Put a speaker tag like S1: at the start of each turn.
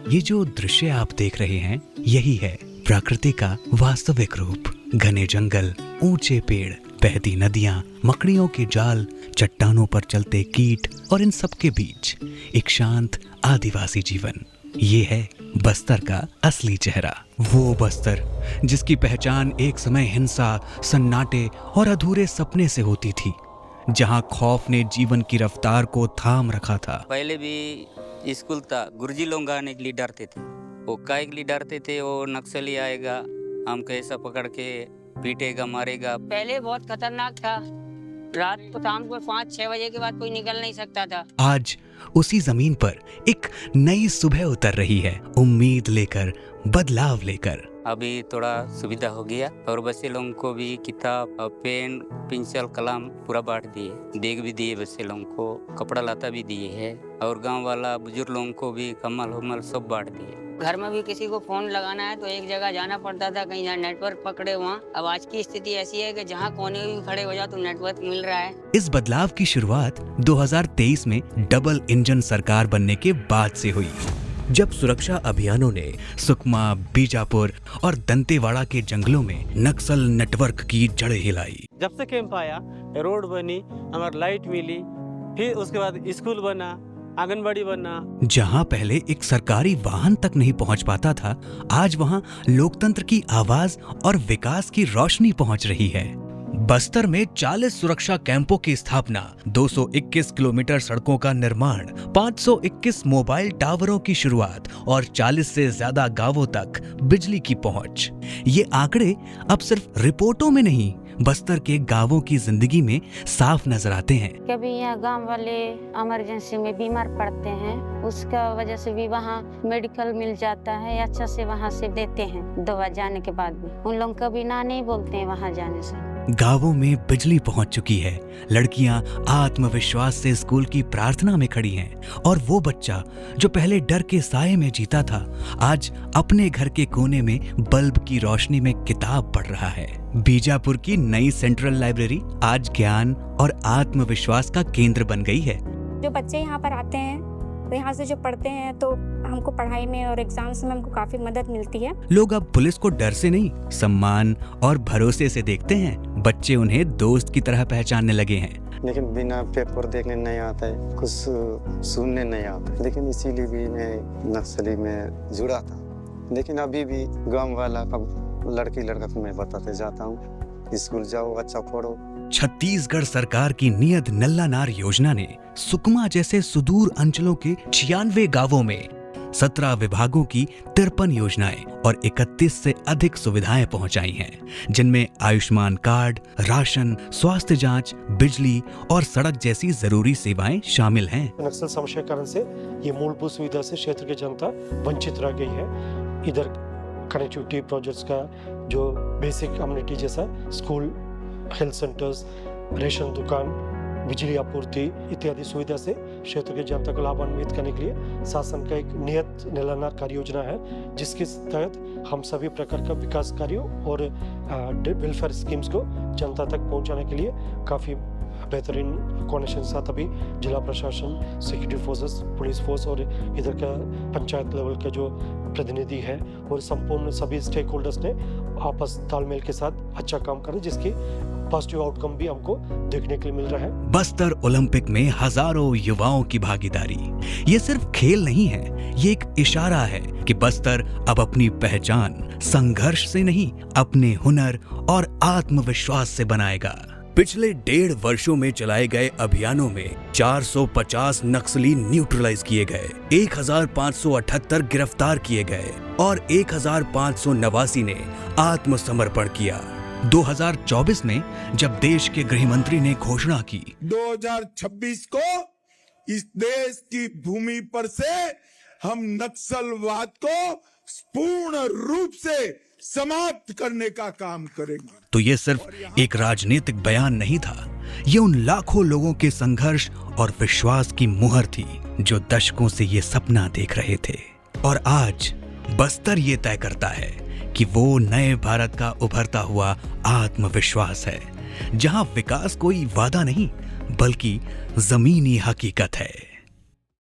S1: ये जो दृश्य आप देख रहे हैं यही है प्रकृति का वास्तविक रूप। घने जंगल, ऊंचे पेड़, बहती नदियां, मकड़ियों के जाल, चट्टानों पर चलते कीट और इन सब के बीच एक शांत आदिवासी जीवन। ये है बस्तर का असली चेहरा। वो बस्तर जिसकी पहचान एक समय हिंसा, सन्नाटे और अधूरे सपने से होती थी, जहां खौफ ने जीवन की रफ्तार को थाम रखा था।
S2: पहले भी स्कूल था, गुरुजी लोग आने के लिए डरते थे। वो काय के लिए डरते थे, वो नक्सली आएगा, हमको ऐसा पकड़ के पीटेगा, मारेगा।
S3: पहले बहुत खतरनाक था। रात को शाम को 5-6 बजे के बाद कोई निकल नहीं सकता था।
S1: आज उसी जमीन पर एक नई सुबह उतर रही है, उम्मीद लेकर, बदलाव लेकर।
S2: अभी थोड़ा सुविधा हो गया और बच्चे लोगों को भी किताब और पेन, पेंसिल, कलम पूरा बांट दिए, बैग भी दिए, बच्चे लोगों को कपड़ा लता भी दिए है और गांव वाला बुजुर्ग लोगों को भी कम्बल उम्बल सब बांट दिए।
S3: घर में भी किसी को फोन लगाना है तो एक जगह जाना पड़ता था, कहीं जहाँ नेटवर्क पकड़े वहाँ। अब आज की स्थिति ऐसी है कि जहाँ कोने भी खड़े हो जाओ तो नेटवर्क मिल रहा है।
S1: इस बदलाव की शुरुआत 2023 में डबल इंजन सरकार बनने के बाद से हुई, जब सुरक्षा अभियानों ने सुकमा, बीजापुर और दंतेवाड़ा के जंगलों में नक्सल नेटवर्क की जड़ें हिलाई।
S4: जब से कैंप आया, रोड बनी, हमारी लाइट मिली, फिर उसके बाद स्कूल बना, आंगनबाड़ी बना।
S1: जहां पहले एक सरकारी वाहन तक नहीं पहुंच पाता था, आज वहां लोकतंत्र की आवाज और विकास की रोशनी पहुंच रही है। बस्तर में 40 सुरक्षा कैंपों की स्थापना, 221 किलोमीटर सड़कों का निर्माण, 521 मोबाइल टावरों की शुरुआत और 40 से ज्यादा गांवों तक बिजली की पहुंच। ये आंकड़े अब सिर्फ रिपोर्टों में नहीं, बस्तर के गांवों की जिंदगी में साफ नजर आते हैं।
S5: कभी यहाँ गांव वाले इमरजेंसी में बीमार पड़ते हैं, उसका वजह से भी वहाँ मेडिकल मिल जाता है, अच्छा से वहाँ से देते हैं दवा जाने के बाद भी। उन लोग कभी ना नहीं बोलते हैं वहाँ जाने से।
S1: गांवों में बिजली पहुंच चुकी है, लड़कियां आत्मविश्वास से स्कूल की प्रार्थना में खड़ी हैं और वो बच्चा जो पहले डर के साये में जीता था, आज अपने घर के कोने में बल्ब की रोशनी में किताब पढ़ रहा है। बीजापुर की नई सेंट्रल लाइब्रेरी आज ज्ञान और आत्मविश्वास का केंद्र बन गई है।
S6: जो बच्चे यहाँ पर आते हैं तो यहाँ से जो पढ़ते हैं तो हमको पढ़ाई में और एग्जाम्स में हमको काफी मदद मिलती है।
S1: लोग अब पुलिस को डर से नहीं, सम्मान और भरोसे से देखते हैं। बच्चे उन्हें दोस्त की तरह पहचानने लगे हैं।
S7: लेकिन बिना पेपर देखने नहीं आता है, कुछ सुनने नहीं आता है, लेकिन इसीलिए भी मैं नक्सली में जुड़ा था। लेकिन अभी भी गाँव वाला अब लड़की लड़का को मैं बताते जाता हूँ, स्कूल जाओ, अच्छा पढ़ो।
S1: छत्तीसगढ़ सरकार की नियत नल्ला नार योजना ने सुकमा जैसे सुदूर अंचलों के 96 गांवों में 17 विभागों की 53 योजनाएं और 31 से अधिक सुविधाएं पहुंचाई हैं, जिनमें आयुष्मान कार्ड, राशन, स्वास्थ्य जांच, बिजली और सड़क जैसी जरूरी सेवाएं शामिल हैं।
S8: नक्सल समस्या कारण से ये मूलभूत सुविधा से क्षेत्र की जनता वंचित रह गई है। इधर कनेक्टिविटी प्रोजेक्ट्स का जो बेसिक अम्यूनिटी जैसा स्कूल, हेल्थ सेंटर्स, रेशन दुकान, बिजली आपूर्ति इत्यादि सुविधा से क्षेत्र की जनता को लाभान्वित करने के लिए शासन का एक नियत निलंबन कार्य योजना है, जिसके तहत हम सभी प्रकार का विकास कार्यों और वेलफेयर स्कीम्स को जनता तक पहुंचाने के लिए काफ़ी बेहतरीन कोऑर्डिनेशन के साथ अभी जिला प्रशासन, सिक्योरिटी फोर्सेस, पुलिस फोर्स और इधर का पंचायत लेवल का जो प्रतिनिधि है और संपूर्ण सभी स्टेक होल्डर्स ने आपस तालमेल के साथ अच्छा काम करें, जिसकी पॉजिटिव आउटकम भी हमको देखने के लिए मिल रहा है।
S1: बस्तर ओलंपिक में हजारों युवाओं की भागीदारी ये सिर्फ खेल नहीं है, ये एक इशारा है कि बस्तर अब अपनी पहचान संघर्ष से नहीं, अपने हुनर और आत्मविश्वास से बनाएगा। पिछले 1.5 वर्षों में चलाए गए अभियानों में 450 नक्सली न्यूट्रलाइज किए गए, 1578 गिरफ्तार किए गए और 1589 ने आत्मसमर्पण किया। 2024 में जब देश के गृह मंत्री ने घोषणा की
S9: 2026 को इस देश की भूमि पर से हम नक्सलवाद को पूर्ण रूप से समाप्त करने का काम करेंगे,
S1: तो ये सिर्फ एक राजनीतिक बयान नहीं था, ये उन लाखों लोगों के संघर्ष और विश्वास की मुहर थी जो दशकों से ये सपना देख रहे थे। और आज बस्तर ये तय करता है कि वो नए भारत का उभरता हुआ आत्मविश्वास है, जहां विकास कोई वादा नहीं बल्कि जमीनी हकीकत है।